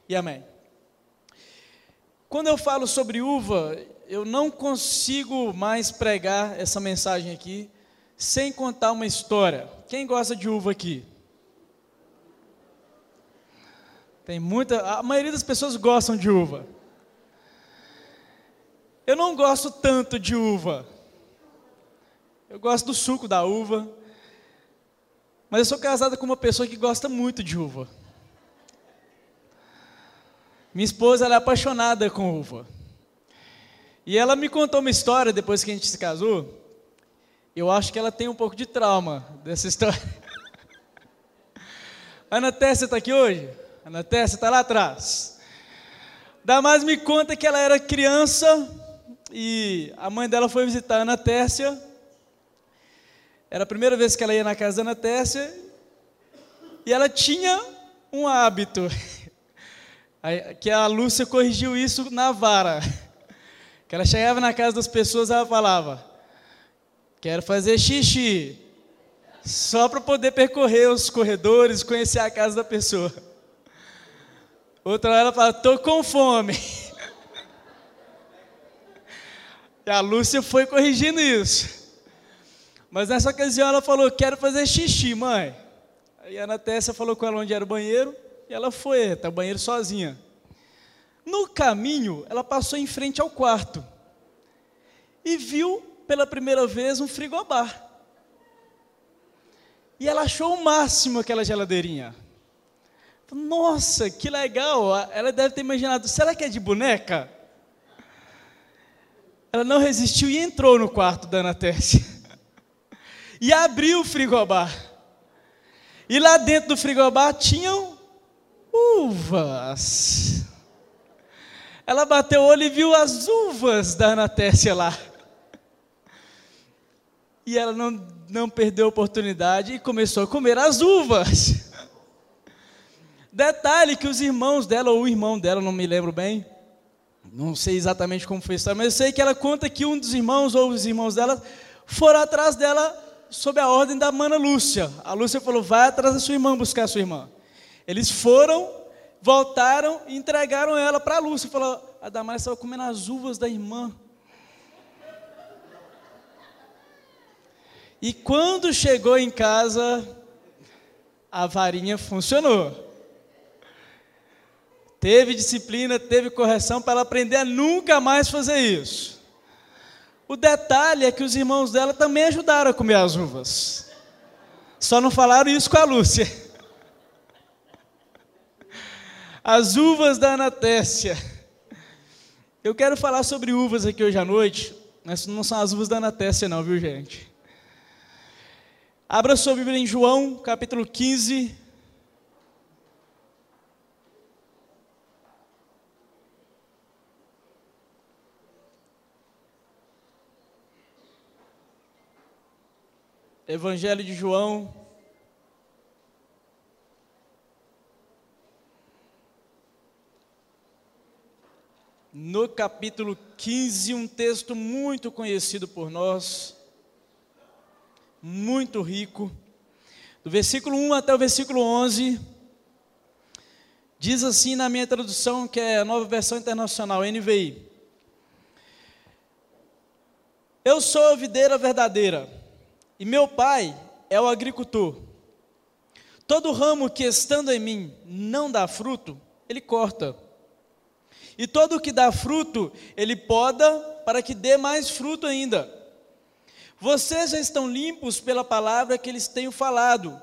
e amém. Quando eu falo sobre uva, eu não consigo mais pregar essa mensagem aqui sem contar uma história. Quem gosta de uva aqui? A maioria das pessoas gostam de uva. Eu não gosto tanto de uva. Eu gosto do suco da uva. Mas eu sou casado com uma pessoa que gosta muito de uva. Minha esposa, ela é apaixonada com uva. E ela me contou uma história depois que a gente se casou. Eu acho que ela tem um pouco de trauma dessa história. A Ana Tércia está aqui hoje? A Ana Tércia está lá atrás. Damares me conta que ela era criança e a mãe dela foi visitar a Ana Tércia. Era a primeira vez que ela ia na casa da Ana Tércia. E ela tinha um hábito, que a Lúcia corrigiu isso na vara. Que ela chegava na casa das pessoas e ela falava: quero fazer xixi. Só para poder percorrer os corredores, conhecer a casa da pessoa. Outra hora ela fala: estou com fome. E a Lúcia foi corrigindo isso. Mas nessa ocasião ela falou: quero fazer xixi, mãe. Aí a Ana Tércia falou com ela onde era o banheiro. E ela foi até o banheiro sozinha. No caminho, ela passou em frente ao quarto. E viu pela primeira vez um frigobar. E ela achou o máximo aquela geladeirinha. Nossa, que legal. Ela deve ter imaginado: será que é de boneca? Ela não resistiu e entrou no quarto da Ana Tércia. E abriu o frigobar. E lá dentro do frigobar tinham uvas. Ela bateu o olho e viu as uvas da Ana Tércia lá. E ela não perdeu a oportunidade e começou a comer as uvas. Detalhe que os irmãos dela, ou o irmão dela, não me lembro bem, não sei exatamente como foi a história, mas eu sei que ela conta que um dos irmãos, ou os irmãos dela, foram atrás dela sob a ordem da mana Lúcia. A Lúcia falou: vai atrás da sua irmã buscar a sua irmã. Eles foram, voltaram e entregaram ela para a Lúcia. Falou: a Damares estava comendo as uvas da irmã. E quando chegou em casa, a varinha funcionou. Teve disciplina, teve correção para ela aprender a nunca mais fazer isso. O detalhe é que os irmãos dela também ajudaram a comer as uvas. Só não falaram isso com a Lúcia. As uvas da Ana Tércia. Eu quero falar sobre uvas aqui hoje à noite. Mas não são as uvas da Ana Tércia não, viu, gente? Abra sua Bíblia em João, capítulo 15. Evangelho de João, no capítulo 15, um texto muito conhecido por nós, muito rico, do versículo 1 até o versículo 11, diz assim na minha tradução, que é a Nova Versão Internacional, NVI: eu sou a videira verdadeira, e meu pai é o agricultor. Todo ramo que estando em mim não dá fruto, ele corta. E todo o que dá fruto, ele poda para que dê mais fruto ainda. Vocês já estão limpos pela palavra que lhes tenho falado.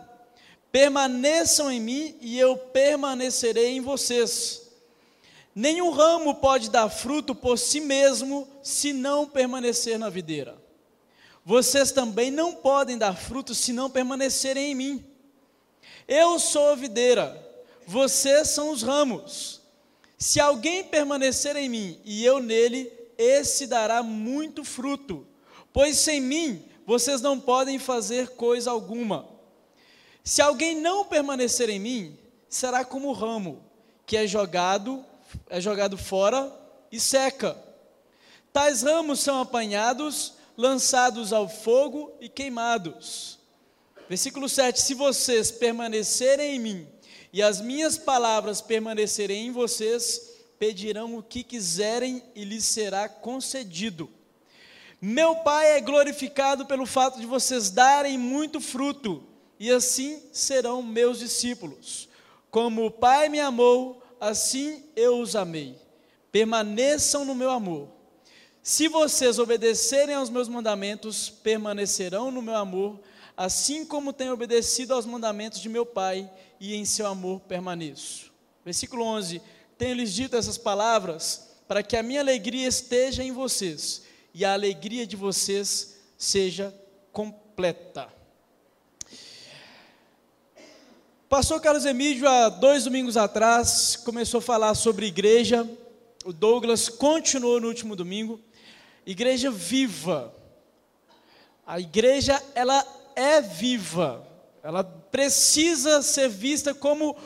Permaneçam em mim e eu permanecerei em vocês. Nenhum ramo pode dar fruto por si mesmo, se não permanecer na videira. Vocês também não podem dar fruto se não permanecerem em mim. Eu sou a videira, vocês são os ramos. Se alguém permanecer em mim e eu nele, esse dará muito fruto, pois sem mim vocês não podem fazer coisa alguma. Se alguém não permanecer em mim, será como o ramo, que é jogado fora e seca. Tais ramos são apanhados, lançados ao fogo e queimados. Versículo 7, se vocês permanecerem em mim e as minhas palavras permanecerem em vocês, pedirão o que quiserem e lhes será concedido. Meu Pai é glorificado pelo fato de vocês darem muito fruto, e assim serão meus discípulos. Como o Pai me amou, assim eu os amei. Permaneçam no meu amor. Se vocês obedecerem aos meus mandamentos, permanecerão no meu amor, assim como tenho obedecido aos mandamentos de meu Pai, e em seu amor permaneço. Versículo 11. Tenho-lhes dito essas palavras, para que a minha alegria esteja em vocês, e a alegria de vocês seja completa. O pastor Carlos Emídio, há 2 domingos atrás, começou a falar sobre igreja. O Douglas continuou no último domingo. Igreja viva. A igreja, ela é viva. Ela precisa ser vista como,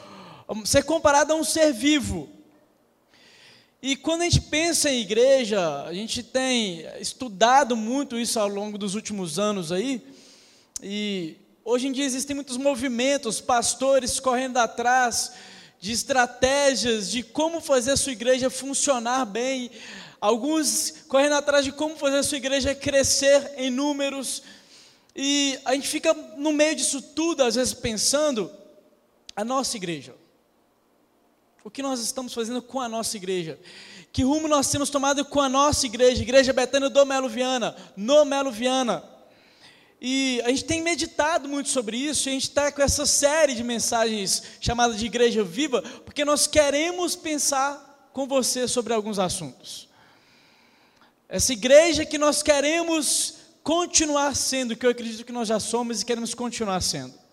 ser comparada a um ser vivo. E quando a gente pensa em igreja, a gente tem estudado muito isso ao longo dos últimos anos aí, e hoje em dia existem muitos movimentos, pastores correndo atrás de estratégias de como fazer a sua igreja funcionar bem, alguns correndo atrás de como fazer a sua igreja crescer em números, e a gente fica no meio disso tudo, às vezes pensando, a nossa igreja. O que nós estamos fazendo com a nossa igreja? Que rumo nós temos tomado com a nossa igreja? Igreja Betânia do Melo Viana, no Melo Viana. E a gente tem meditado muito sobre isso, e a gente está com essa série de mensagens chamada de Igreja Viva, porque nós queremos pensar com você sobre alguns assuntos. Essa igreja que nós queremos continuar sendo, que eu acredito que nós já somos e queremos continuar sendo.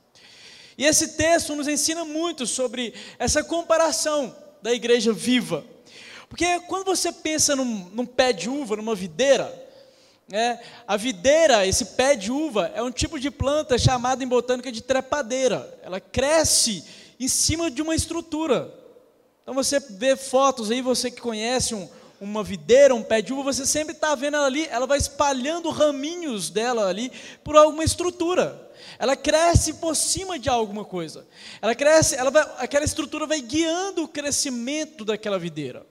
E esse texto nos ensina muito sobre essa comparação da igreja viva. Porque quando você pensa num pé de uva, numa videira, a videira, esse pé de uva, é um tipo de planta chamada em botânica de trepadeira. Ela cresce em cima de uma estrutura. Então você vê fotos aí, você que conhece uma videira, um pé de uva, você sempre está vendo ela ali, ela vai espalhando raminhos dela ali por alguma estrutura. Ela cresce por cima de alguma coisa. Ela cresce, aquela estrutura vai guiando o crescimento daquela videira.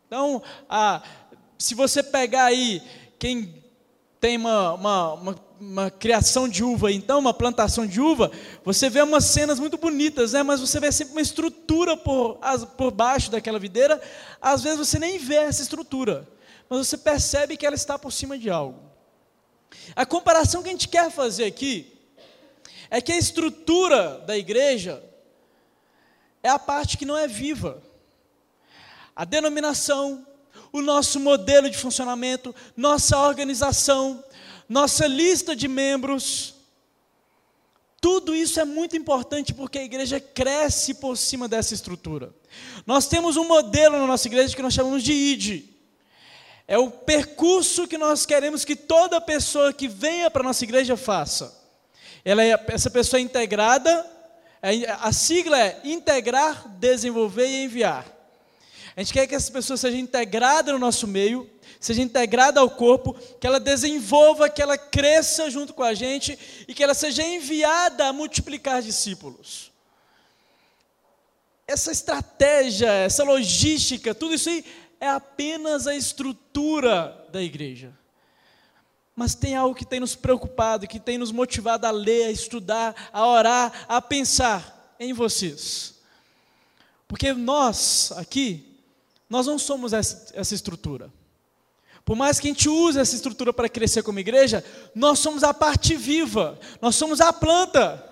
Então, se você pegar aí, quem tem uma criação de uva, então, uma plantação de uva, você vê umas cenas muito bonitas, né? Mas você vê sempre uma estrutura por baixo daquela videira. Às vezes você nem vê essa estrutura, mas você percebe que ela está por cima de algo. A comparação que a gente quer fazer aqui é que a estrutura da igreja é a parte que não é viva. A denominação, o nosso modelo de funcionamento, nossa organização, nossa lista de membros, tudo isso é muito importante porque a igreja cresce por cima dessa estrutura. Nós temos um modelo na nossa igreja que nós chamamos de ID. É o percurso que nós queremos que toda pessoa que venha para a nossa igreja faça. Essa pessoa é integrada, a sigla é integrar, desenvolver e enviar. A gente quer que essa pessoa seja integrada no nosso meio, seja integrada ao corpo, que ela desenvolva, que ela cresça junto com a gente e que ela seja enviada a multiplicar discípulos. Essa estratégia, essa logística, tudo isso aí é apenas a estrutura da igreja. Mas tem algo que tem nos preocupado, que tem nos motivado a ler, a estudar, a orar, a pensar em vocês. Porque nós, aqui, nós não somos essa estrutura. Por mais que a gente use essa estrutura para crescer como igreja, nós somos a parte viva, nós somos a planta,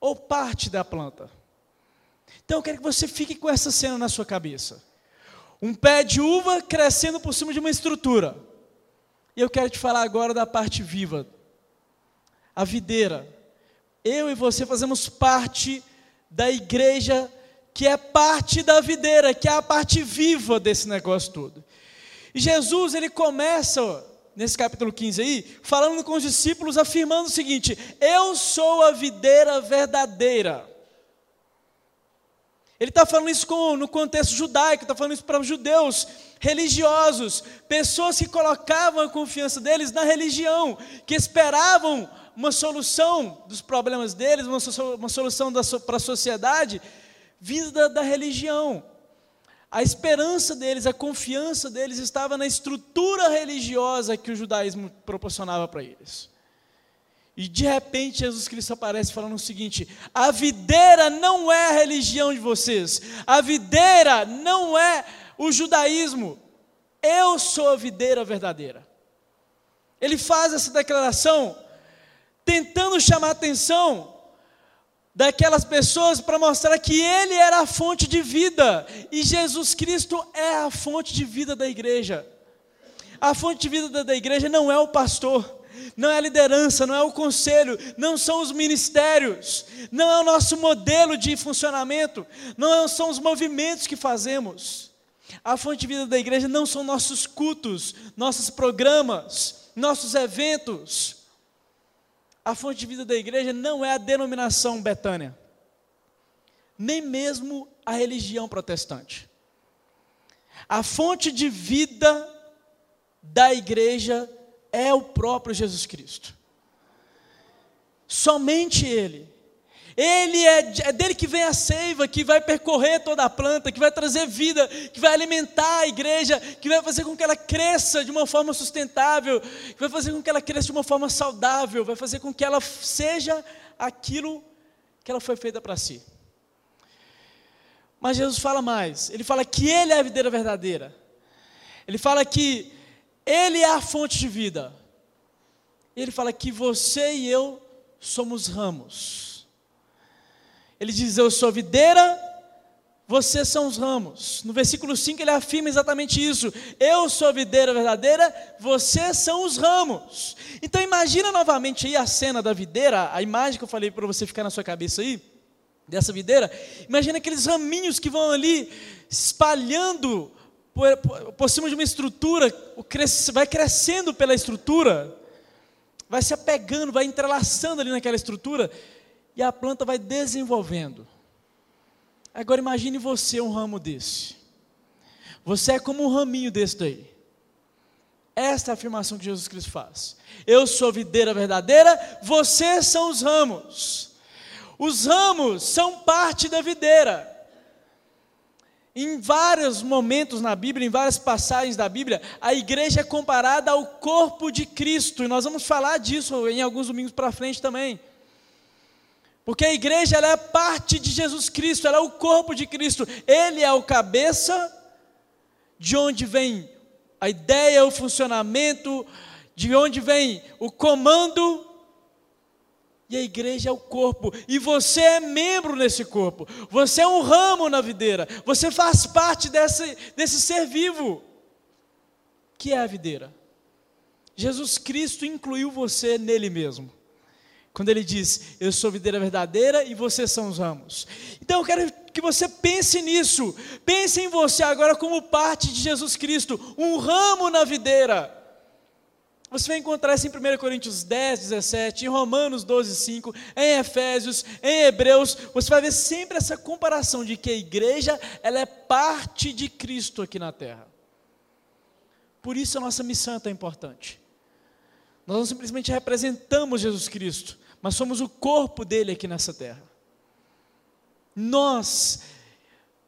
ou parte da planta. Então eu quero que você fique com essa cena na sua cabeça. Um pé de uva crescendo por cima de uma estrutura. E eu quero te falar agora da parte viva. A videira. Eu e você fazemos parte da igreja que é parte da videira, que é a parte viva desse negócio todo. E Jesus, ele começa, nesse capítulo 15 aí, falando com os discípulos, afirmando o seguinte: eu sou a videira verdadeira. Ele está falando isso no contexto judaico, está falando isso para os judeus religiosos, pessoas que colocavam a confiança deles na religião, que esperavam uma solução dos problemas deles, uma solução para a sociedade, vinda da religião. A esperança deles, a confiança deles estava na estrutura religiosa que o judaísmo proporcionava para eles. E de repente Jesus Cristo aparece falando o seguinte: a videira não é a religião de vocês, a videira não é o judaísmo, eu sou a videira verdadeira. Ele faz essa declaração tentando chamar a atenção daquelas pessoas para mostrar que ele era a fonte de vida, e Jesus Cristo é a fonte de vida da igreja. A fonte de vida da igreja não é o pastor, não é a liderança, não é o conselho, não são os ministérios, não é o nosso modelo de funcionamento, não são os movimentos que fazemos. A fonte de vida da igreja não são nossos cultos, nossos programas, nossos eventos. A fonte de vida da igreja não é a denominação Betânia, nem mesmo a religião protestante. A fonte de vida da igreja é o próprio Jesus Cristo. Somente Ele. Ele é dele que vem a seiva, que vai percorrer toda a planta, que vai trazer vida, que vai alimentar a igreja, que vai fazer com que ela cresça de uma forma sustentável, que vai fazer com que ela cresça de uma forma saudável, vai fazer com que ela seja aquilo que ela foi feita para si. Mas Jesus fala mais, ele fala que Ele é a videira verdadeira, ele fala que Ele é a fonte de vida, ele fala que você e eu somos ramos. Ele diz: eu sou a videira, vocês são os ramos. No versículo 5 ele afirma exatamente isso: eu sou a videira verdadeira, vocês são os ramos. Então imagina novamente aí a cena da videira, a imagem que eu falei para você ficar na sua cabeça aí, dessa videira. Imagina aqueles raminhos que vão ali espalhando por cima de uma estrutura, vai crescendo pela estrutura, vai se apegando, vai entrelaçando ali naquela estrutura, e a planta vai desenvolvendo. Agora imagine você um ramo desse. Você é como um raminho desse daí. Esta é a afirmação que Jesus Cristo faz. Eu sou a videira verdadeira, vocês são os ramos. Os ramos são parte da videira. Em vários momentos na Bíblia, em várias passagens da Bíblia, a igreja é comparada ao corpo de Cristo. E nós vamos falar disso em alguns domingos para frente também. Porque a igreja, ela é parte de Jesus Cristo, ela é o corpo de Cristo. Ele é o cabeça, de onde vem a ideia, o funcionamento, de onde vem o comando. E a igreja é o corpo, e você é membro nesse corpo. Você é um ramo na videira, você faz parte desse ser vivo, que é a videira. Jesus Cristo incluiu você nele mesmo. Quando ele diz: eu sou a videira verdadeira e vocês são os ramos. Então eu quero que você pense nisso. Pense em você agora como parte de Jesus Cristo, um ramo na videira. Você vai encontrar isso em 1 Coríntios 10, 17, em Romanos 12, 5, em Efésios, em Hebreus. Você vai ver sempre essa comparação de que a igreja, ela é parte de Cristo aqui na terra. Por isso a nossa missão é tão importante. Nós não simplesmente representamos Jesus Cristo, mas somos o corpo dele aqui nessa terra. Nós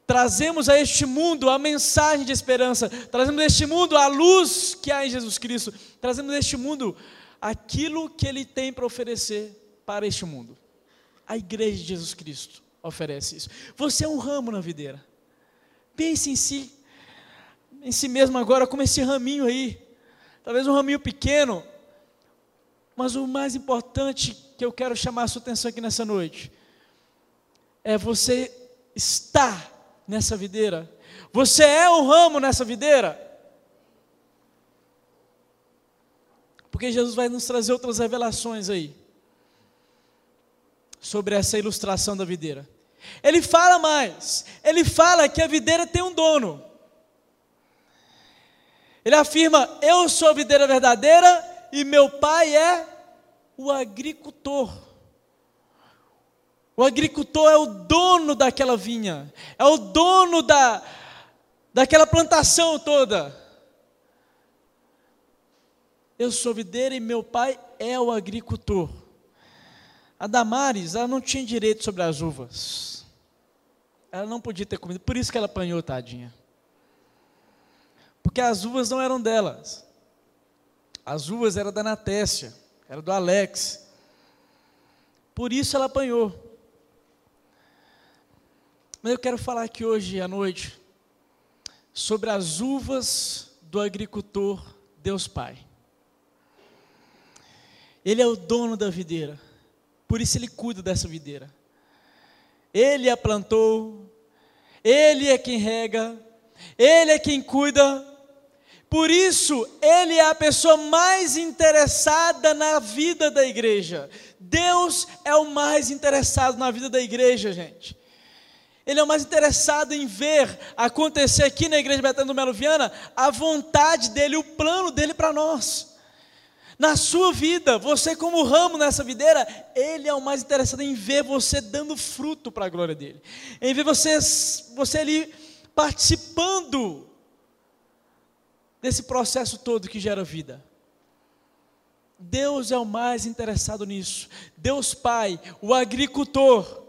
trazemos a este mundo a mensagem de esperança, trazemos a este mundo a luz que há em Jesus Cristo, trazemos a este mundo aquilo que ele tem para oferecer para este mundo. A igreja de Jesus Cristo oferece isso. Você é um ramo na videira. Pense em si mesmo agora como esse raminho aí, talvez um raminho pequeno. Mas o mais importante que eu quero chamar a sua atenção aqui nessa noite é você estar nessa videira. Você é um ramo nessa videira. Porque Jesus vai nos trazer outras revelações aí sobre essa ilustração da videira. Ele fala mais. Ele fala que a videira tem um dono. Ele afirma: eu sou a videira verdadeira e meu pai é o agricultor. O agricultor é o dono daquela vinha, é o dono daquela plantação toda. Eu sou videira e meu pai é o agricultor. A Damares, ela não tinha direito sobre as uvas. Ela não podia ter comido, por isso que ela apanhou, tadinha. Porque as uvas não eram delas. As uvas eram da Anatécia, era do Alex. Por isso ela apanhou. Mas eu quero falar aqui hoje à noite sobre as uvas do agricultor Deus Pai. Ele é o dono da videira, por isso ele cuida dessa videira. Ele a plantou, ele é quem rega, ele é quem cuida. Por isso, ele é a pessoa mais interessada na vida da igreja. Deus é o mais interessado na vida da igreja, gente. Ele é o mais interessado em ver acontecer aqui na Igreja Betânia do Melo Viana a vontade dele, o plano dele para nós. Na sua vida, você como ramo nessa videira, ele é o mais interessado em ver você dando fruto para a glória dele. Em ver você ali participando desse processo todo que gera vida. Deus é o mais interessado nisso. Deus Pai, o agricultor,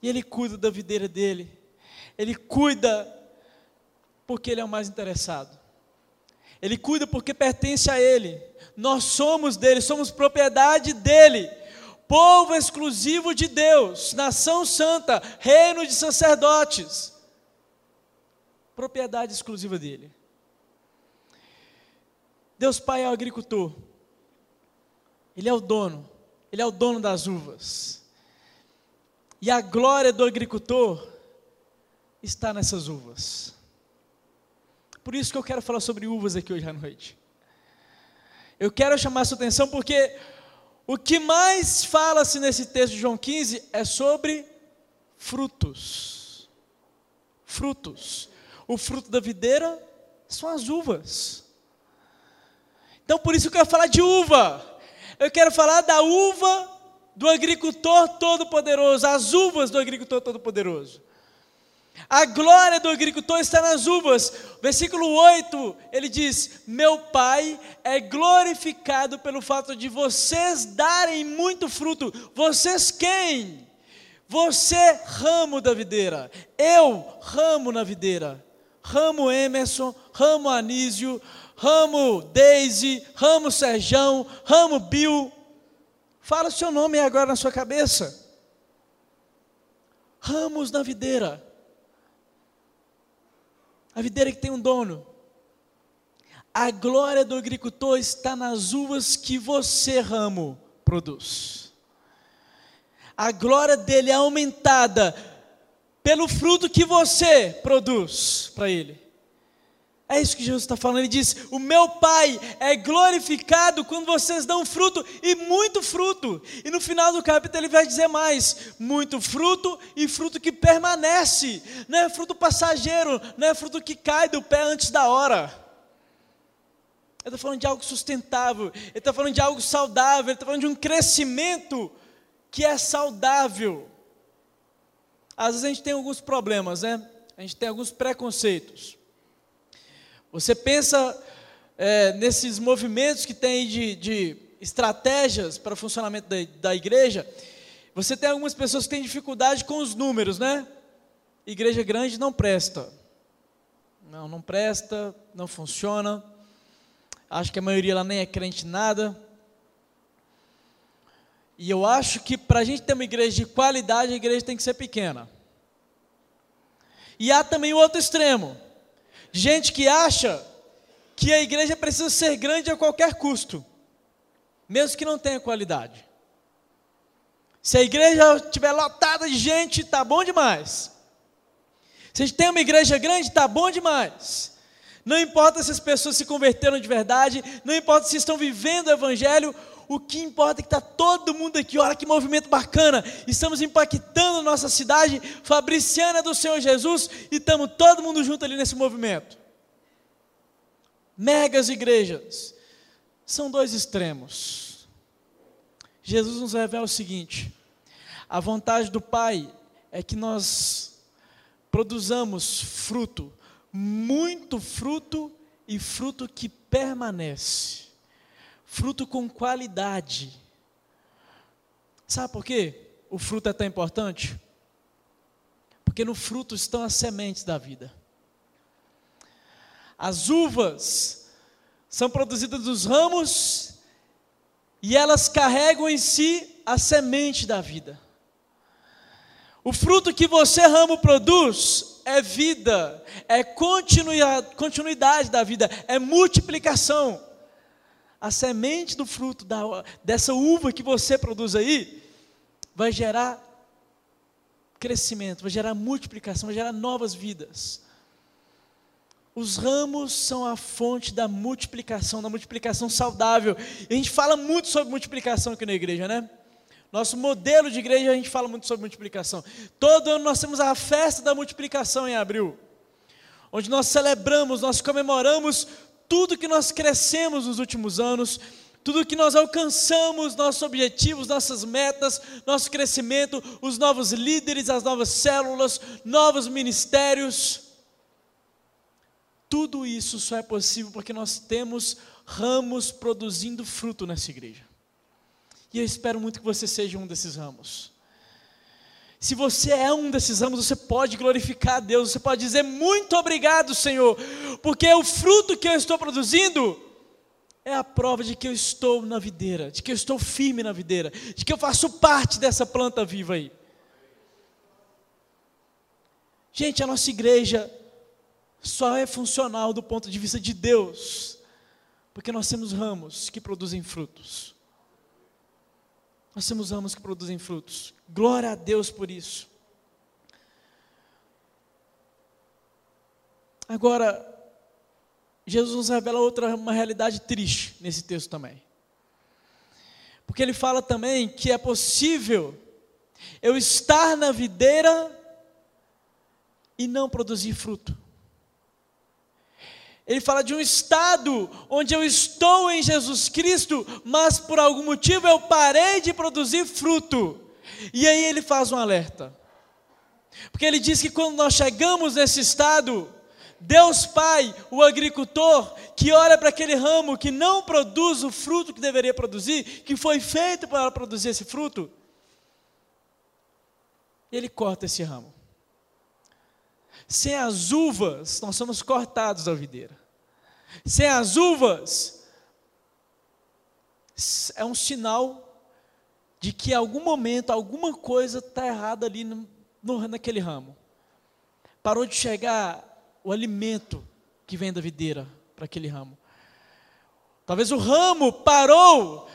e Ele cuida da videira dele. Ele cuida porque Ele é o mais interessado. Ele cuida porque pertence a Ele. Nós somos dele, somos propriedade dele. Povo exclusivo de Deus, nação santa, reino de sacerdotes. Propriedade exclusiva dele. Deus Pai é o agricultor. Ele é o dono das uvas. E a glória do agricultor está nessas uvas. Por isso que eu quero falar sobre uvas aqui hoje à noite. Eu quero chamar a sua atenção porque o que mais fala-se nesse texto de João 15 é sobre frutos. Frutos. O fruto da videira são as uvas. Então por isso que eu quero falar de uva. Eu quero falar da uva do agricultor todo-poderoso, as uvas do agricultor todo-poderoso. A glória do agricultor está nas uvas. Versículo 8, ele diz: meu Pai é glorificado pelo fato de vocês darem muito fruto. Vocês quem? Você, ramo da videira. Eu, ramo na videira. Ramo Emerson, ramo Anísio, ramo Deise, ramo Serjão, ramo Bill. Fala o seu nome agora na sua cabeça. Ramos na videira. A videira que tem um dono. A glória do agricultor está nas uvas que você, ramo, produz. A glória dele é aumentada pelo fruto que você produz para ele. É isso que Jesus está falando. Ele diz: o meu Pai é glorificado quando vocês dão fruto, e muito fruto. E no final do capítulo ele vai dizer mais: muito fruto e fruto que permanece. Não é fruto passageiro, não é fruto que cai do pé antes da hora. Ele está falando de algo sustentável, ele está falando de algo saudável, ele está falando de um crescimento que é saudável. Às vezes a gente tem alguns problemas, né? A gente tem alguns preconceitos. Você pensa nesses movimentos que tem de estratégias para o funcionamento da igreja. Você tem algumas pessoas que têm dificuldade com os números, né? Igreja grande não presta. Não presta, não funciona. Acho que a maioria lá nem é crente em nada. E eu acho que para a gente ter uma igreja de qualidade, a igreja tem que ser pequena. E há também o outro extremo. Gente que acha que a igreja precisa ser grande a qualquer custo, mesmo que não tenha qualidade. Se a igreja estiver lotada de gente, está bom demais. Se a gente tem uma igreja grande, está bom demais. Não importa se as pessoas se converteram de verdade, não importa se estão vivendo o evangelho, o que importa é que está todo mundo aqui. Olha que movimento bacana, estamos impactando a nossa cidade, Fabriciana do Senhor Jesus, e estamos todo mundo junto ali nesse movimento. Megas igrejas, são dois extremos. Jesus nos revela o seguinte: a vontade do Pai é que nós produzamos fruto, muito fruto e fruto que permanece. Fruto com qualidade. Sabe por quê o fruto é tão importante? Porque no fruto estão as sementes da vida. As uvas são produzidas dos ramos e elas carregam em si a semente da vida. O fruto que você, ramo, produz é vida, é continuidade da vida, é multiplicação. A semente do fruto dessa uva que você produz aí vai gerar crescimento, vai gerar multiplicação, vai gerar novas vidas. Os ramos são a fonte da multiplicação saudável. E a gente fala muito sobre multiplicação aqui na igreja, né? Nosso modelo de igreja, a gente fala muito sobre multiplicação. Todo ano nós temos a festa da multiplicação em abril, onde nós celebramos, nós comemoramos tudo que nós crescemos nos últimos anos, tudo que nós alcançamos, nossos objetivos, nossas metas, nosso crescimento, os novos líderes, as novas células, novos ministérios. Tudo isso só é possível porque nós temos ramos produzindo fruto nessa igreja. E eu espero muito que você seja um desses ramos. Se você é um desses ramos, você pode glorificar a Deus, você pode dizer muito obrigado, Senhor, porque o fruto que eu estou produzindo é a prova de que eu estou na videira, de que eu estou firme na videira, de que eu faço parte dessa planta viva aí. Gente, a nossa igreja só é funcional do ponto de vista de Deus, porque nós temos ramos que produzem frutos. Nós temos ramos que produzem frutos. Glória a Deus por isso. Agora, Jesus nos revela uma realidade triste nesse texto também. Porque ele fala também que é possível eu estar na videira e não produzir fruto. Ele fala de um estado onde eu estou em Jesus Cristo, mas por algum motivo eu parei de produzir fruto. E aí ele faz um alerta. Porque ele diz que quando nós chegamos nesse estado, Deus Pai, o agricultor, que olha para aquele ramo que não produz o fruto que deveria produzir, que foi feito para produzir esse fruto, ele corta esse ramo. Sem as uvas, nós somos cortados da videira. Sem as uvas, é um sinal de que em algum momento, alguma coisa está errada ali naquele ramo. Parou de chegar o alimento que vem da videira para aquele ramo. Talvez o ramo parou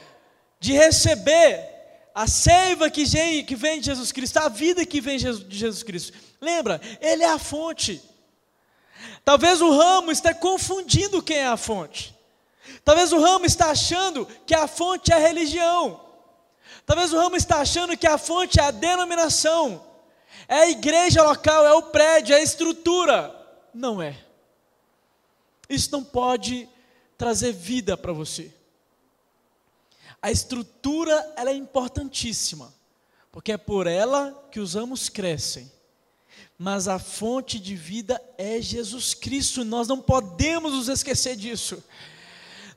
de receber a seiva que vem de Jesus Cristo, a vida que vem de Jesus Cristo. Lembra, Ele é a fonte. Talvez o ramo esteja confundindo quem é a fonte. Talvez o ramo está achando que a fonte é a religião. Talvez o ramo está achando que a fonte é a denominação, é a igreja local, é o prédio, é a estrutura. Não é. Isso não pode trazer vida para você. A estrutura, ela é importantíssima, porque é por ela que os ramos crescem. Mas a fonte de vida é Jesus Cristo, nós não podemos nos esquecer disso.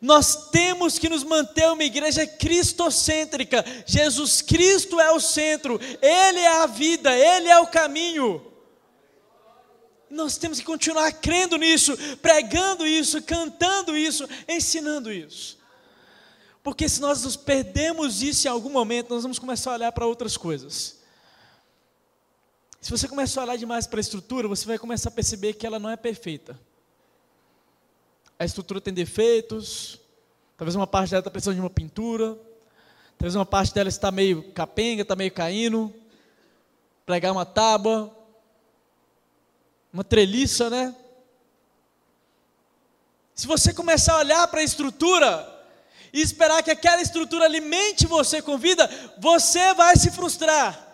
Nós temos que nos manter uma igreja cristocêntrica. Jesus Cristo é o centro, Ele é a vida, Ele é o caminho. Nós temos que continuar crendo nisso, pregando isso, cantando isso, ensinando isso. Porque se nós nos perdemos isso em algum momento, nós vamos começar a olhar para outras coisas. Se você começar a olhar demais para a estrutura, você vai começar a perceber que ela não é perfeita. A estrutura tem defeitos, talvez uma parte dela está precisando de uma pintura, talvez uma parte dela está meio capenga, está meio caindo, pregar uma tábua, uma treliça, né? Se você começar a olhar para a estrutura e esperar que aquela estrutura alimente você com vida, você vai se frustrar.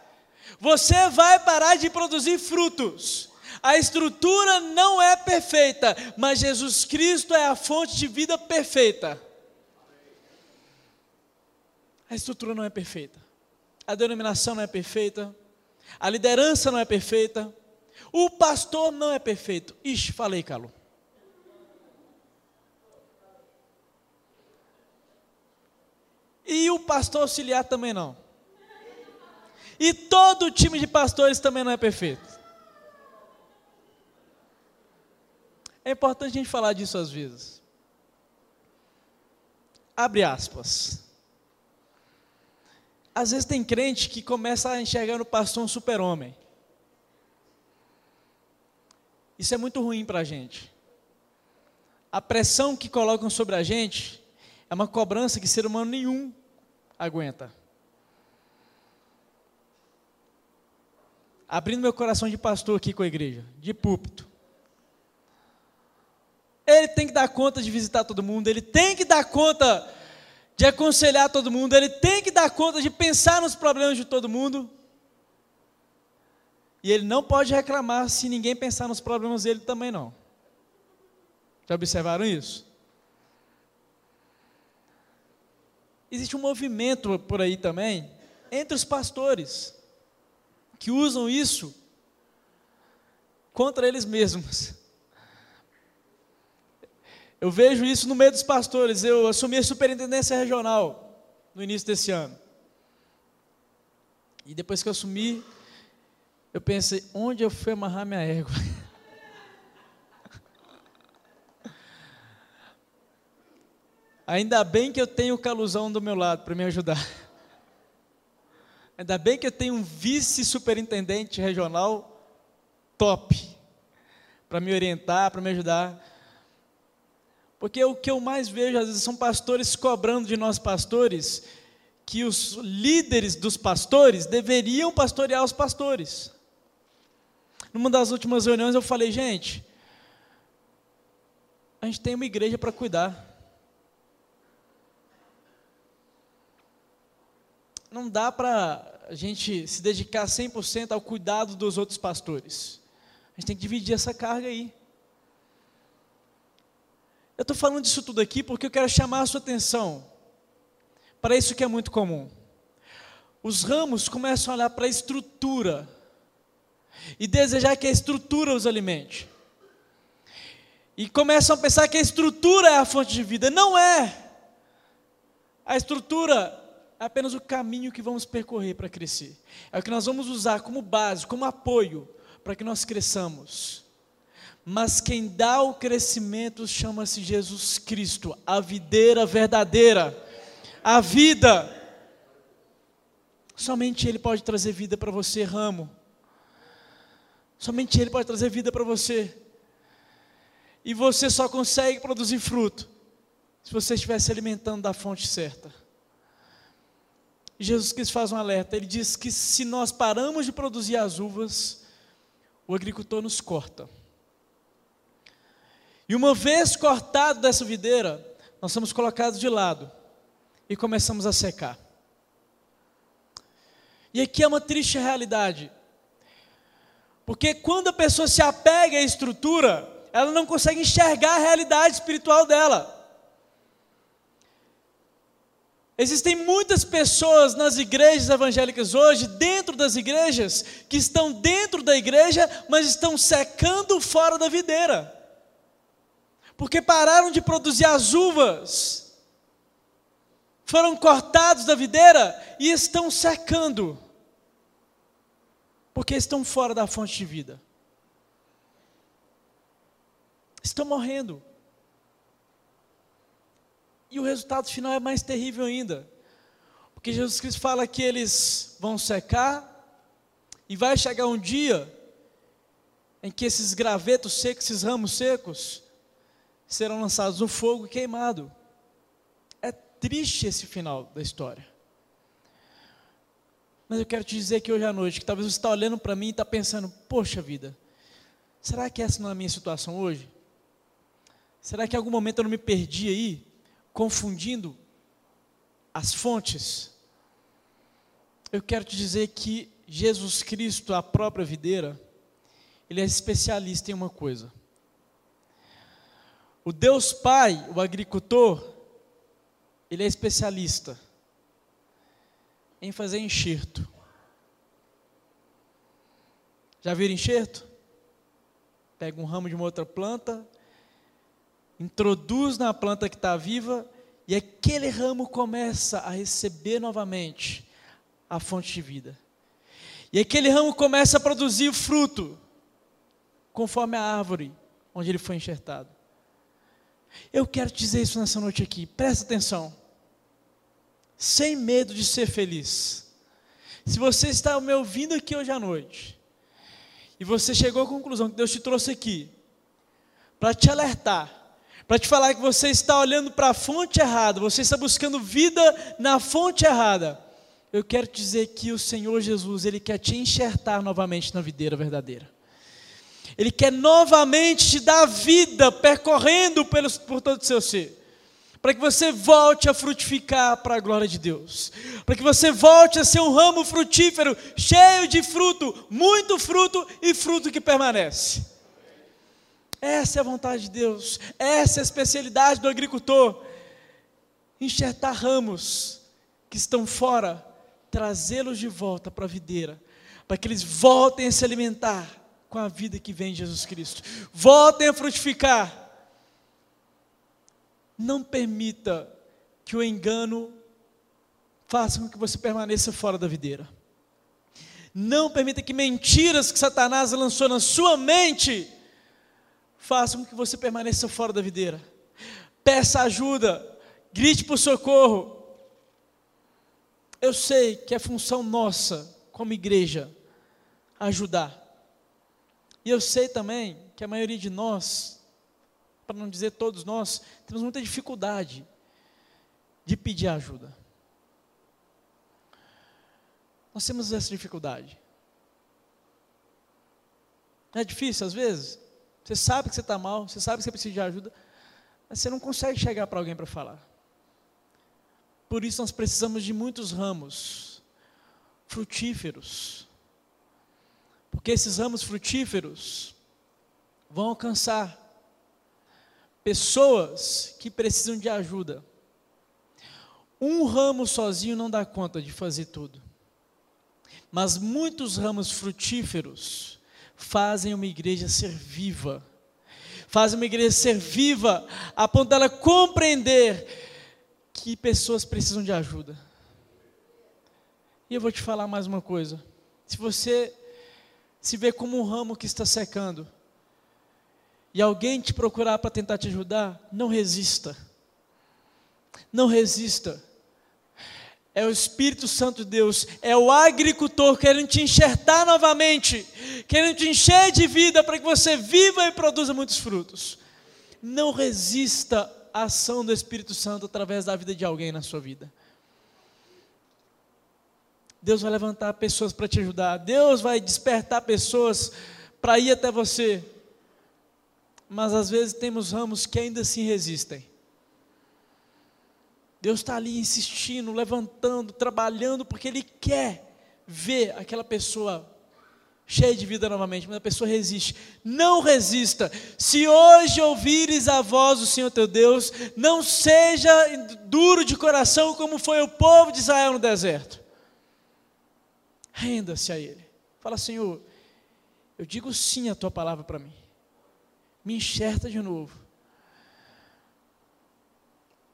Você vai parar de produzir frutos. A estrutura não é perfeita, mas Jesus Cristo é a fonte de vida perfeita. A estrutura não é perfeita. A denominação não é perfeita. A liderança não é perfeita. O pastor não é perfeito. Ixi, falei, Carlos. E o pastor auxiliar também não. E todo time de pastores também não é perfeito. É importante a gente falar disso às vezes. Abre aspas. Às vezes tem crente que começa a enxergar no pastor um super-homem. Isso é muito ruim para a gente. A pressão que colocam sobre a gente é uma cobrança que ser humano nenhum aguenta. Abrindo meu coração de pastor aqui com a igreja, de púlpito. Ele tem que dar conta de visitar todo mundo, ele tem que dar conta de aconselhar todo mundo, ele tem que dar conta de pensar nos problemas de todo mundo. E ele não pode reclamar se ninguém pensar nos problemas dele também não. Já observaram isso? Existe um movimento por aí também, entre os pastores, que usam isso contra eles mesmos. Eu vejo isso no meio dos pastores. Eu assumi a superintendência regional no início desse ano. E depois que eu assumi, eu pensei, onde eu fui amarrar minha égua? Ainda bem que eu tenho o Caluzão do meu lado para me ajudar. Ainda bem que eu tenho um vice-superintendente regional top para me orientar, para me ajudar. Porque o que eu mais vejo, às vezes, são pastores cobrando de nós pastores que os líderes dos pastores deveriam pastorear os pastores. Numa das últimas reuniões eu falei, gente, a gente tem uma igreja para cuidar. Não dá para a gente se dedicar 100% ao cuidado dos outros pastores. A gente tem que dividir essa carga aí. Eu estou falando disso tudo aqui porque eu quero chamar a sua atenção para isso que é muito comum. Os ramos começam a olhar para a estrutura e desejar que a estrutura os alimente. E começam a pensar que a estrutura é a fonte de vida. Não é. A estrutura é apenas o caminho que vamos percorrer para crescer. É o que nós vamos usar como base, como apoio, para que nós cresçamos. Mas quem dá o crescimento chama-se Jesus Cristo, a videira verdadeira, a vida. Somente Ele pode trazer vida para você, ramo. Somente Ele pode trazer vida para você. E você só consegue produzir fruto se você estiver se alimentando da fonte certa. Jesus Cristo faz um alerta, Ele diz que se nós paramos de produzir as uvas, o agricultor nos corta. E uma vez cortado dessa videira, nós somos colocados de lado e começamos a secar. E aqui é uma triste realidade, porque quando a pessoa se apega à estrutura, ela não consegue enxergar a realidade espiritual dela. Existem muitas pessoas nas igrejas evangélicas hoje, dentro das igrejas, que estão dentro da igreja, mas estão secando fora da videira. Porque pararam de produzir as uvas, foram cortados da videira e estão secando, porque estão fora da fonte de vida, estão morrendo, e o resultado final é mais terrível ainda, porque Jesus Cristo fala que eles vão secar, e vai chegar um dia, em que esses gravetos secos, esses ramos secos, serão lançados no fogo e queimado. É triste esse final da história. Mas eu quero te dizer que hoje à noite, que talvez você está olhando para mim e está pensando, poxa vida, será que essa não é a minha situação hoje? Será que em algum momento eu não me perdi aí, confundindo as fontes? Eu quero te dizer que Jesus Cristo, a própria videira, Ele é especialista em uma coisa. O Deus Pai, o agricultor, Ele é especialista em fazer enxerto. Já viram enxerto? Pega um ramo de uma outra planta, introduz na planta que está viva, e aquele ramo começa a receber novamente a fonte de vida. E aquele ramo começa a produzir fruto, conforme a árvore onde ele foi enxertado. Eu quero te dizer isso nessa noite aqui, presta atenção. Sem medo de ser feliz. Se você está me ouvindo aqui hoje à noite, e você chegou à conclusão que Deus te trouxe aqui, para te alertar, para te falar que você está olhando para a fonte errada, você está buscando vida na fonte errada, eu quero te dizer que o Senhor Jesus, Ele quer te enxertar novamente na videira verdadeira. Ele quer novamente te dar vida, percorrendo por todo o seu ser, para que você volte a frutificar para a glória de Deus, para que você volte a ser um ramo frutífero, cheio de fruto, muito fruto e fruto que permanece. Essa é a vontade de Deus, essa é a especialidade do agricultor, enxertar ramos que estão fora, trazê-los de volta para a videira, para que eles voltem a se alimentar com a vida que vem em Jesus Cristo, voltem a frutificar. Não permita que o engano faça com que você permaneça fora da videira. Não permita que mentiras que Satanás lançou na sua mente façam com que você permaneça fora da videira. Peça ajuda, grite por socorro. Eu sei que é função nossa, como igreja, ajudar. E eu sei também que a maioria de nós, para não dizer todos nós, temos muita dificuldade de pedir ajuda. Nós temos essa dificuldade. Não é difícil às vezes? Você sabe que você está mal, você sabe que você precisa de ajuda, mas você não consegue chegar para alguém para falar. Por isso nós precisamos de muitos ramos frutíferos, porque esses ramos frutíferos vão alcançar pessoas que precisam de ajuda. Um ramo sozinho não dá conta de fazer tudo, mas muitos ramos frutíferos fazem uma igreja ser viva, fazem uma igreja ser viva, a ponto dela compreender que pessoas precisam de ajuda. E eu vou te falar mais uma coisa, se você se vê como um ramo que está secando, e alguém te procurar para tentar te ajudar, não resista. Não resista. É o Espírito Santo de Deus, é o agricultor querendo te enxertar novamente, querendo te encher de vida para que você viva e produza muitos frutos. Não resista à ação do Espírito Santo através da vida de alguém na sua vida. Deus vai levantar pessoas para te ajudar, Deus vai despertar pessoas para ir até você. Mas às vezes temos ramos que ainda assim resistem. Deus está ali insistindo, levantando, trabalhando, porque Ele quer ver aquela pessoa cheia de vida novamente, mas a pessoa resiste. Não resista. Se hoje ouvires a voz do Senhor teu Deus, não seja duro de coração como foi o povo de Israel no deserto. Renda-se a Ele. Fala: Senhor, eu digo sim à tua palavra para mim. Me enxerta de novo,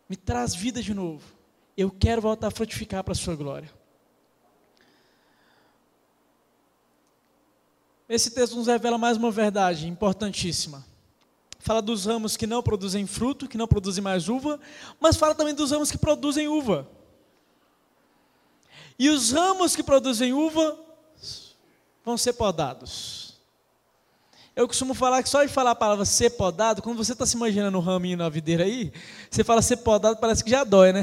me traz vida de novo, eu quero voltar a frutificar para a sua glória. Esse texto nos revela mais uma verdade importantíssima, fala dos ramos que não produzem fruto, que não produzem mais uva, mas fala também dos ramos que produzem uva, e os ramos que produzem uva vão ser podados. Eu costumo falar que só de falar a palavra ser podado, quando você está se imaginando um raminho na videira aí, você fala ser podado, parece que já dói, né?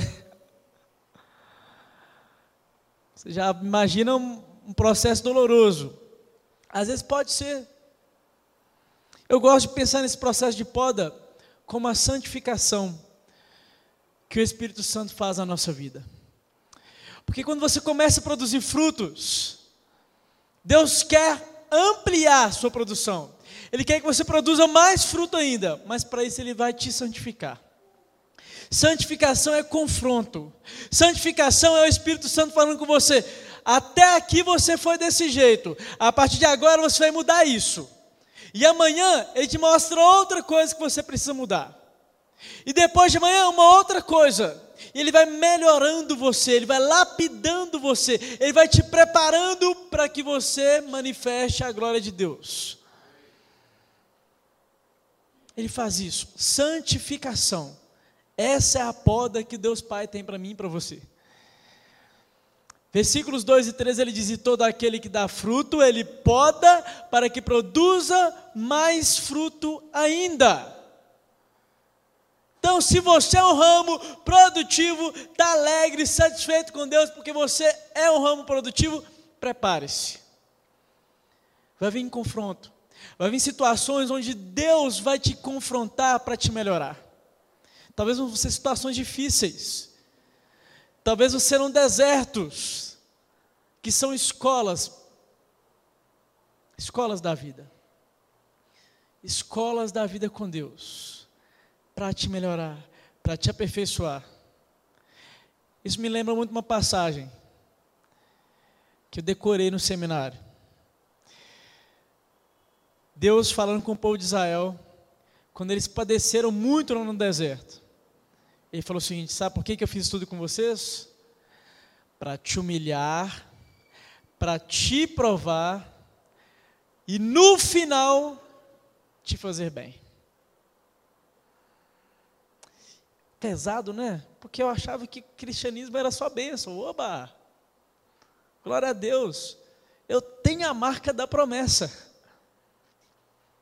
Você já imagina um processo doloroso. Às vezes pode ser. Eu gosto de pensar nesse processo de poda como a santificação que o Espírito Santo faz na nossa vida. Porque quando você começa a produzir frutos, Deus quer ampliar sua produção. Ele quer que você produza mais fruto ainda, mas para isso Ele vai te santificar. Santificação é confronto. Santificação é o Espírito Santo falando com você: até aqui você foi desse jeito, a partir de agora você vai mudar isso. E amanhã Ele te mostra outra coisa que você precisa mudar. E depois de amanhã uma outra coisa. E Ele vai melhorando você, Ele vai lapidando você, Ele vai te preparando para que você manifeste a glória de Deus. Ele faz isso, santificação. Essa é a poda que Deus Pai tem para mim e para você. Versículos 2 e 3 ele diz: e todo aquele que dá fruto, ele poda para que produza mais fruto ainda. Então, se você é um ramo produtivo, está alegre, satisfeito com Deus, porque você é um ramo produtivo, prepare-se. Vai vir em confronto, vai vir situações onde Deus vai te confrontar para te melhorar. Talvez vão ser situações difíceis, talvez vão ser desertos, que são escolas da vida. Escolas da vida com Deus, para te melhorar, para te aperfeiçoar. Isso me lembra muito uma passagem que eu decorei no seminário. Deus falando com o povo de Israel, quando eles padeceram muito lá no deserto. Ele falou o seguinte: sabe por que eu fiz tudo com vocês? Para te humilhar, para te provar, e no final, te fazer bem. Pesado, né? Porque eu achava que cristianismo era só bênção. Oba! Glória a Deus! Eu tenho a marca da promessa.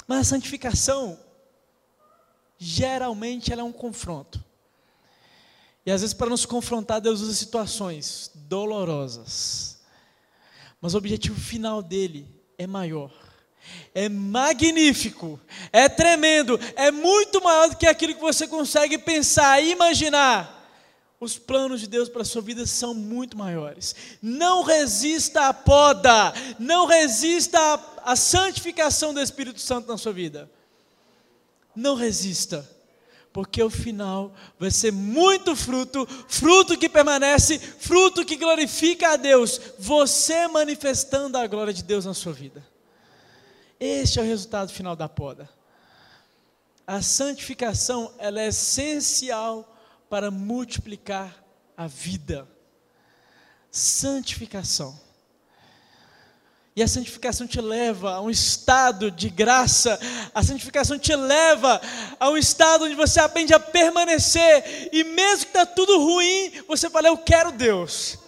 Mas a santificação, geralmente, ela é um confronto. E às vezes, para nos confrontar, Deus usa situações dolorosas. Mas o objetivo final dele é maior, é magnífico, é tremendo, é muito maior do que aquilo que você consegue pensar e imaginar. Os planos de Deus para a sua vida são muito maiores. Não resista à poda, não resista à santificação do Espírito Santo na sua vida. Não resista, porque o final vai ser muito fruto, fruto que permanece, fruto que glorifica a Deus, você manifestando a glória de Deus na sua vida. Este é o resultado final da poda. A santificação, ela é essencial para multiplicar a vida. Santificação. E a santificação te leva a um estado de graça. A santificação te leva a um estado onde você aprende a permanecer. E mesmo que está tudo ruim, você fala: eu quero Deus.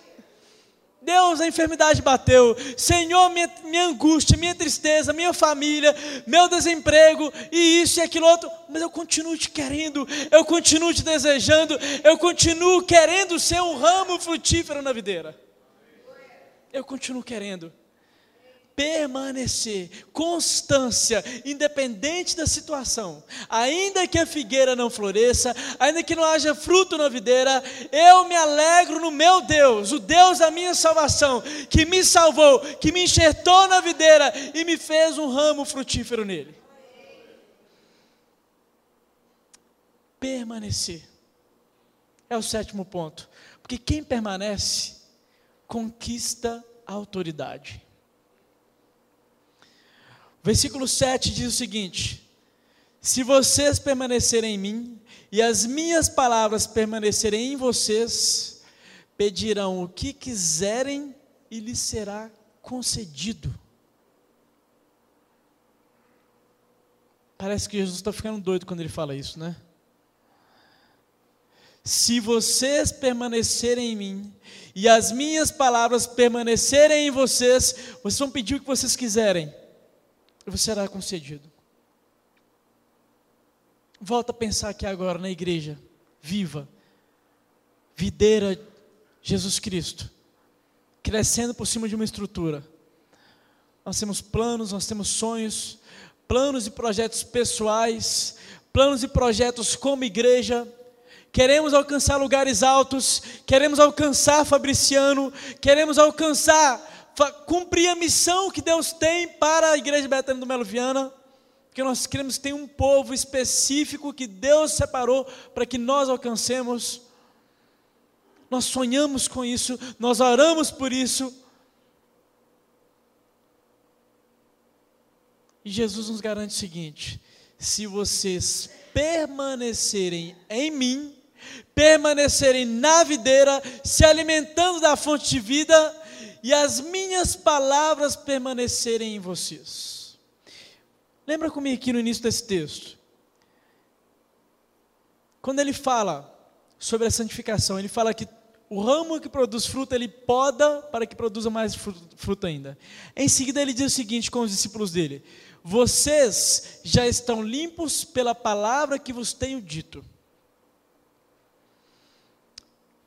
Deus, a enfermidade bateu. Senhor, minha angústia, minha tristeza, minha família, meu desemprego, e isso e aquilo outro. Mas eu continuo te querendo, eu continuo te desejando, eu continuo querendo ser um ramo frutífero na videira. Eu continuo querendo permanecer, constância, independente da situação. Ainda que a figueira não floresça, ainda que não haja fruto na videira, eu me alegro no meu Deus, o Deus da minha salvação, que me salvou, que me enxertou na videira e me fez um ramo frutífero nele. Permanecer é o 7º ponto, porque quem permanece conquista a autoridade. Versículo 7 diz o seguinte: se vocês permanecerem em mim, e as minhas palavras permanecerem em vocês, pedirão o que quiserem e lhes será concedido. Parece que Jesus está ficando doido quando ele fala isso, né? Se vocês permanecerem em mim, e as minhas palavras permanecerem em vocês, vocês vão pedir o que vocês quiserem, e você será concedido. Volta a pensar aqui agora na igreja viva, videira Jesus Cristo, crescendo por cima de uma estrutura. Nós temos planos, nós temos sonhos, planos e projetos pessoais, planos e projetos como igreja. Queremos alcançar lugares altos, queremos alcançar Fabriciano, queremos cumprir a missão que Deus tem para a Igreja Betânia do Melo Viana, porque nós queremos que tenha um povo específico que Deus separou para que nós alcancemos. Nós sonhamos com isso, nós oramos por isso. E Jesus nos garante o seguinte: se vocês permanecerem em mim, permanecerem na videira, se alimentando da fonte de vida, e as minhas palavras permanecerem em vocês. Lembra comigo aqui no início desse texto, quando ele fala sobre a santificação, ele fala que o ramo que produz fruto, ele poda para que produza mais fruto ainda. Em seguida ele diz o seguinte com os discípulos dele: vocês já estão limpos pela palavra que vos tenho dito.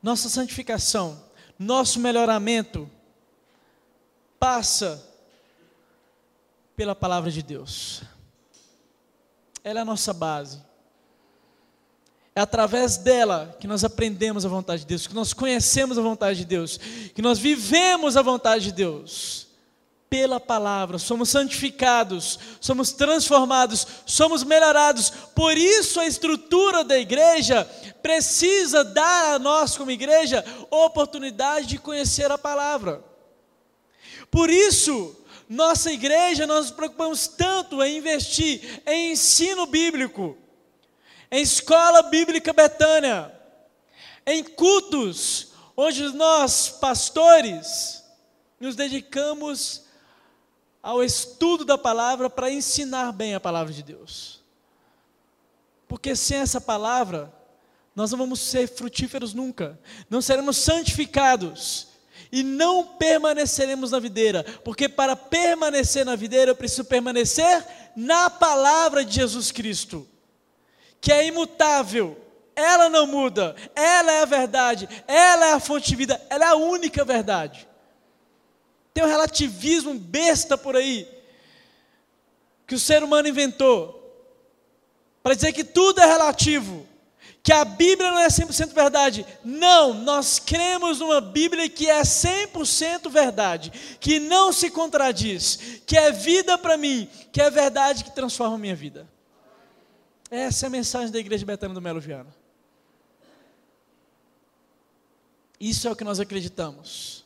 Nossa santificação, nosso melhoramento, passa pela palavra de Deus. Ela é a nossa base. É através dela que nós aprendemos a vontade de Deus, que nós conhecemos a vontade de Deus, que nós vivemos a vontade de Deus. Pela palavra, somos santificados, somos transformados, somos melhorados. Por isso a estrutura da igreja precisa dar a nós como igreja oportunidade de conhecer a palavra. Por isso, nossa igreja, nós nos preocupamos tanto em investir em ensino bíblico, em escola bíblica Betânia, em cultos, onde nós, pastores, nos dedicamos ao estudo da palavra para ensinar bem a palavra de Deus. Porque sem essa palavra, nós não vamos ser frutíferos nunca, não seremos santificados e não permaneceremos na videira, porque para permanecer na videira eu preciso permanecer na palavra de Jesus Cristo, que é imutável, ela não muda, ela é a verdade, ela é a fonte de vida, ela é a única verdade. Tem um relativismo besta por aí, que o ser humano inventou, para dizer que tudo é relativo, que a Bíblia não é 100% verdade. Não, nós cremos numa Bíblia que é 100% verdade, que não se contradiz, que é vida para mim, que é verdade que transforma a minha vida. Essa é a mensagem da Igreja Betânia do Melo Viana. Isso é o que nós acreditamos.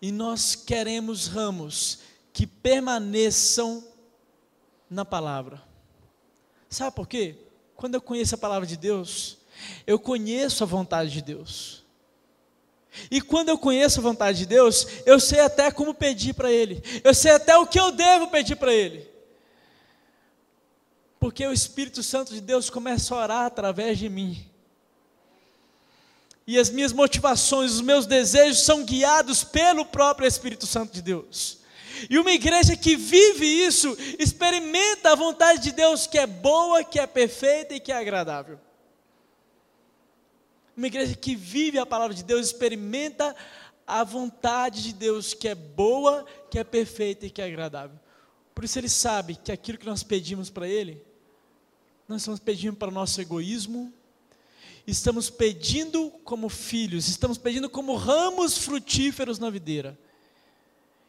E nós queremos ramos que permaneçam na palavra. Sabe por quê? Quando eu conheço a palavra de Deus, eu conheço a vontade de Deus. E quando eu conheço a vontade de Deus, eu sei até como pedir para Ele. Eu sei até o que eu devo pedir para Ele. Porque o Espírito Santo de Deus começa a orar através de mim. E as minhas motivações, os meus desejos são guiados pelo próprio Espírito Santo de Deus. E uma igreja que vive isso, experimenta a vontade de Deus que é boa, que é perfeita e que é agradável. Uma igreja que vive a palavra de Deus, experimenta a vontade de Deus que é boa, que é perfeita e que é agradável. Por isso ele sabe que aquilo que nós pedimos para Ele, nós estamos pedindo para o nosso egoísmo, estamos pedindo como filhos, estamos pedindo como ramos frutíferos na videira.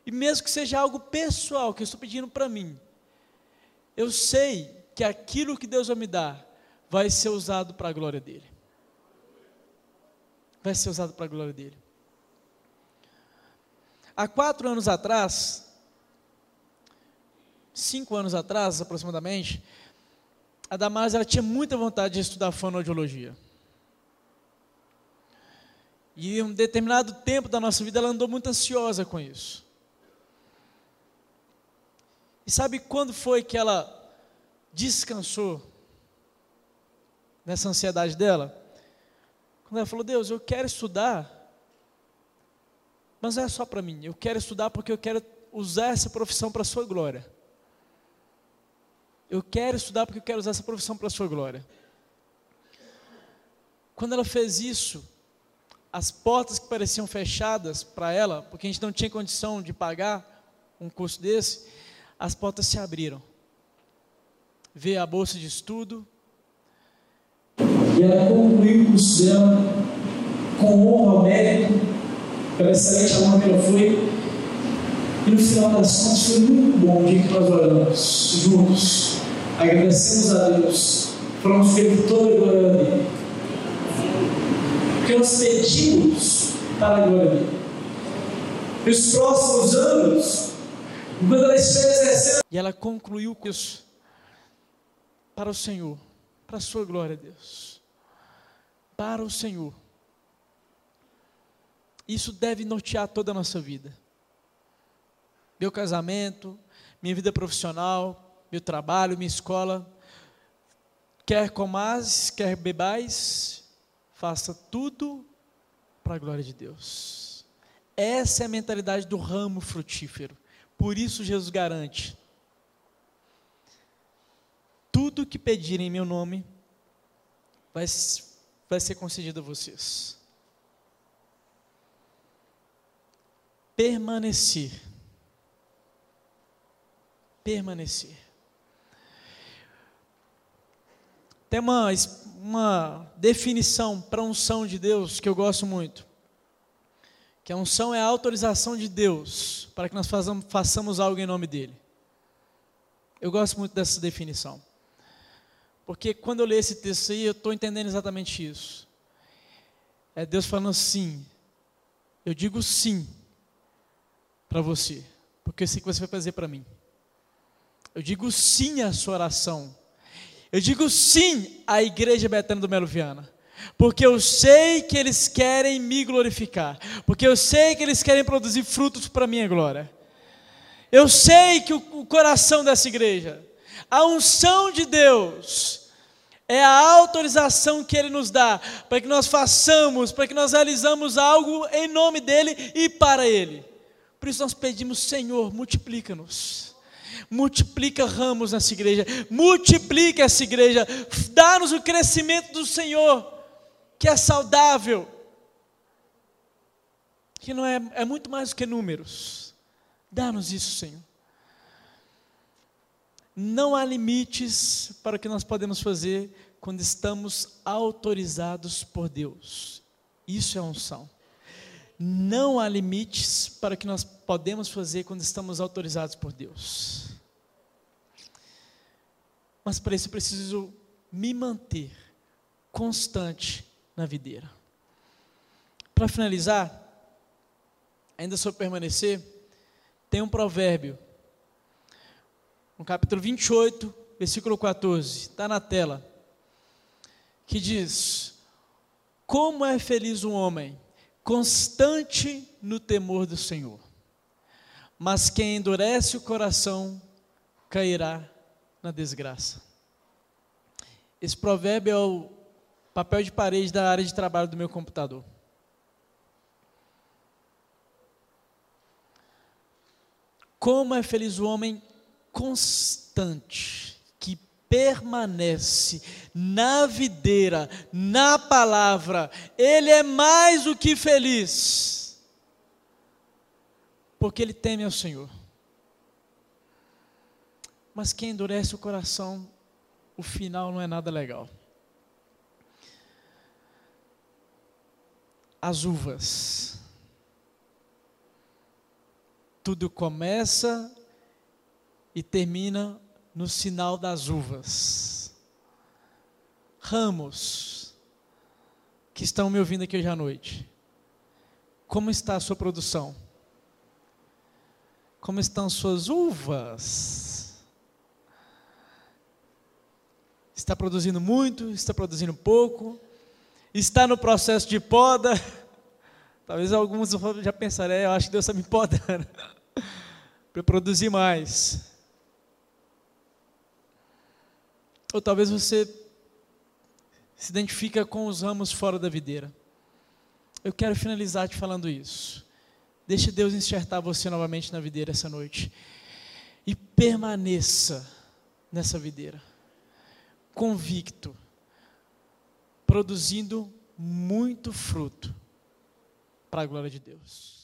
E mesmo que seja algo pessoal, que eu estou pedindo para mim, eu sei que aquilo que Deus vai me dar, vai ser usado para a glória dEle. Vai ser usado para a glória dEle. Há 4 anos atrás, 5 anos atrás aproximadamente, a Damares, ela tinha muita vontade de estudar fonoaudiologia. E em um determinado tempo da nossa vida, ela andou muito ansiosa com isso. E sabe quando foi que ela descansou nessa ansiedade dela? Quando ela falou: Deus, eu quero estudar, mas não é só para mim, eu quero estudar porque eu quero usar essa profissão para a sua glória. Eu quero estudar porque eu quero usar essa profissão para a sua glória. Quando ela fez isso, as portas que pareciam fechadas para ela, porque a gente não tinha condição de pagar um curso desse, as portas se abriram. Veio a bolsa de estudo. E ela concluiu o curso dela com honra ao mérito, pela excelente aluna que ela foi. E no final das contas foi muito bom o dia que nós oramos juntos, agradecemos a Deus, falamos com Ele toda a glória dele, porque nós pedimos para a glória dele. E os próximos anos, quando ela estiver exercendo, e ela concluiu isso para o Senhor, para a sua glória, Deus, para o Senhor. Isso deve nortear toda a nossa vida. Meu casamento, minha vida profissional, meu trabalho, minha escola. Quer comais, quer bebais, faça tudo para a glória de Deus. Essa é a mentalidade do ramo frutífero. Por isso Jesus garante: tudo que pedirem em meu nome vai ser concedido a vocês. Permanecer. Tem uma definição para a unção de Deus que eu gosto muito. Que a unção é a autorização de Deus para que nós façamos algo em nome dEle. Eu gosto muito dessa definição. Porque quando eu leio esse texto aí, eu estou entendendo exatamente isso. É Deus falando assim: eu digo sim para você, porque eu sei que você vai fazer para mim. Eu digo sim à sua oração. Eu digo sim à Igreja Betânia do Melo Viana, porque eu sei que eles querem me glorificar, porque eu sei que eles querem produzir frutos para a minha glória. Eu sei que o coração dessa igreja, a unção de Deus, é a autorização que Ele nos dá, para que nós façamos, para que nós realizamos algo em nome dEle e para Ele. Por isso nós pedimos: Senhor, multiplica-nos. Multiplica ramos nessa igreja, multiplica essa igreja, dá-nos o crescimento do Senhor, que é saudável, que não é muito mais do que números. Dá-nos isso, Senhor. Não há limites para o que nós podemos fazer quando estamos autorizados por Deus. Isso é unção. Não há limites para o que nós podemos fazer quando estamos autorizados por Deus. Mas para isso eu preciso me manter constante na videira. Para finalizar, ainda sobre permanecer, tem um provérbio, no capítulo 28, versículo 14, está na tela, que diz: como é feliz um homem constante no temor do Senhor, mas quem endurece o coração cairá na desgraça. Esse provérbio é o papel de parede da área de trabalho do meu computador. Como é feliz o homem constante, que permanece na videira, na palavra. Ele é mais do que feliz, porque ele teme ao Senhor. Mas quem endurece o coração, o final não é nada legal. As uvas. Tudo começa e termina no sinal das uvas. Ramos, que estão me ouvindo aqui hoje à noite, como está a sua produção? Como estão suas uvas? Está produzindo muito? Está produzindo pouco? Está no processo de poda? Talvez alguns já pensarem: eu acho que Deus está me podando para produzir mais. Ou talvez você se identifica com os ramos fora da videira. Eu quero finalizar te falando isso. Deixe Deus enxertar você novamente na videira essa noite. E permaneça nessa videira, convicto, produzindo muito fruto para a glória de Deus.